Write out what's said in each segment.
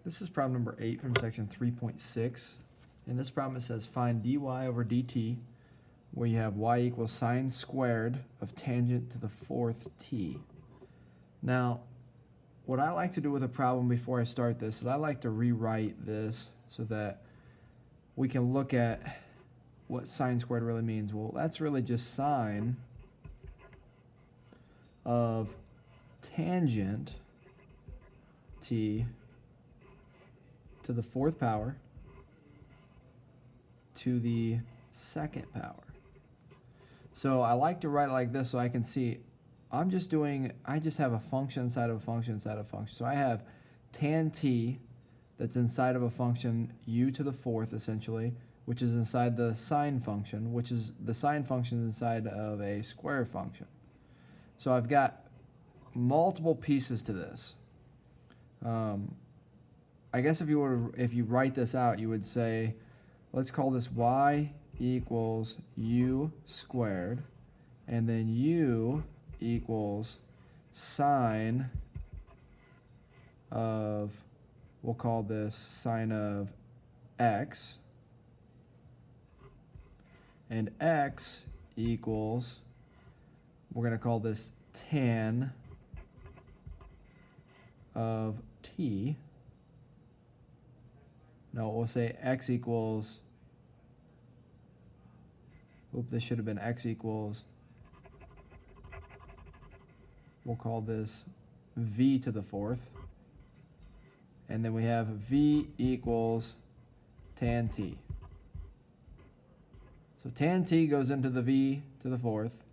This is problem number 8 from section 3.6. In this problem it says find dy over dt, where you have y equals sine squared of tangent to the fourth t. Now, what I like to do with a problem before I start this is I like to rewrite this so that we can look at what sine squared really means. Well, that's really just sine of tangent t to the fourth power to the second power. So I like to write it like this so I can see I just have a function inside of a function inside of a function. So I have tan t that's inside of a function u to the fourth essentially, which is inside the sine function, which is the sine function inside of a square function. So I've got multiple pieces to this. I guess if you write this out, you would say, let's call this y equals u squared, and then u equals sine of, we'll call this sine of x, and x equals, we're going to call this tan of t. No, we'll say x equals, this should have been x equals, we'll call this v to the fourth. And then we have v equals tan t. So tan t goes into the v to the fourth,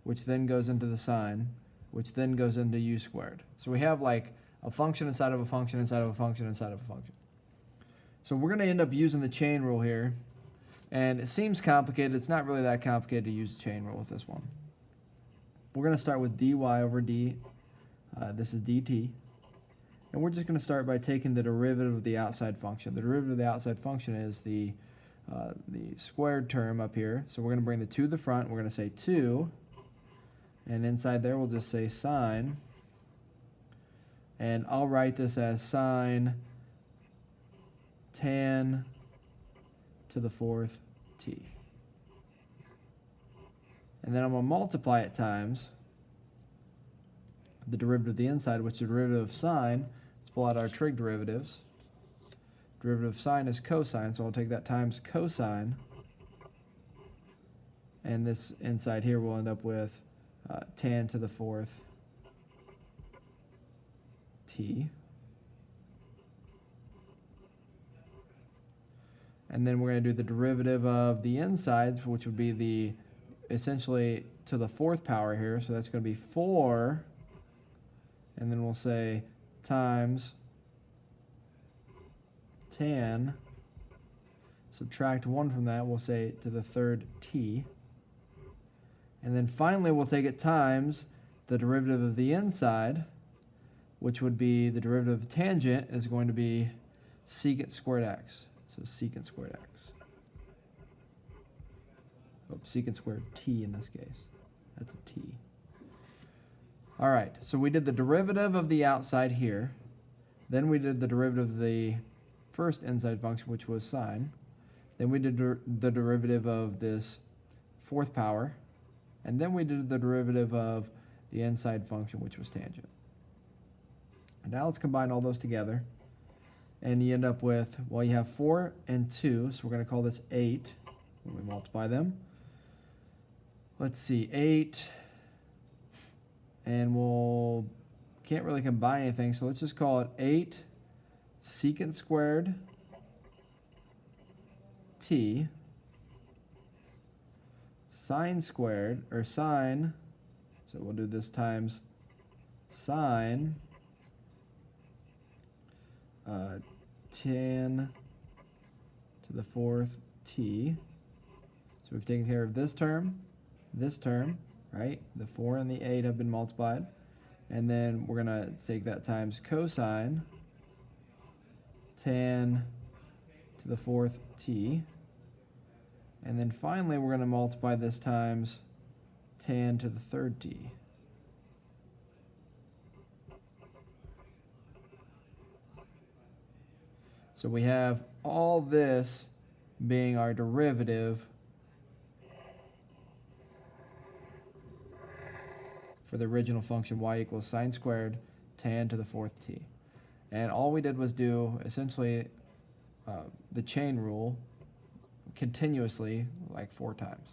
which then goes into the sine, which then goes into u squared. So we have like a function inside of a function inside of a function inside of a function. So we're going to end up using the chain rule here. And it seems complicated. It's not really that complicated to use the chain rule with this one. We're going to start with dy over d. This is dt. And we're just going to start by taking the derivative of the outside function. The derivative of the outside function is the squared term up here. So we're going to bring the 2 to the front. We're going to say 2. And inside there we'll just say sine. And I'll write this as sine tan to the fourth t. And then I'm going to multiply it times the derivative of the inside, which is the derivative of sine. Let's pull out our trig derivatives. Derivative of sine is cosine, so I'll take that times cosine. And this inside here will end up with tan to the fourth t. And then we're going to do the derivative of the insides, which would be the essentially to the fourth power here. So that's going to be 4. And then we'll say times tan. Subtract 1 from that. We'll say to the third t. And then finally we'll take it times the derivative of the inside, which would be the derivative of tangent is going to be secant squared x. So secant squared x. Secant squared t in this case. That's a t. All right, so we did the derivative of the outside here. Then we did the derivative of the first inside function, which was sine. Then we did the derivative of this fourth power. And then we did the derivative of the inside function, which was tangent. Now let's combine all those together. And you end up with, well, you have 4 and 2, so we're going to call this 8 when we multiply them. Let's see, 8, and can't really combine anything, so let's just call it 8 secant squared t sine squared, or sine, so we'll do this times sine tan to the fourth t. So we've taken care of this term, right? The 4 and the 8 have been multiplied. And then we're going to take that times cosine tan to the fourth t. And then finally we're going to multiply this times tan to the third t. So we have all this being our derivative for the original function y equals sine squared tan to the fourth t. And all we did was do essentially the chain rule continuously like 4 times.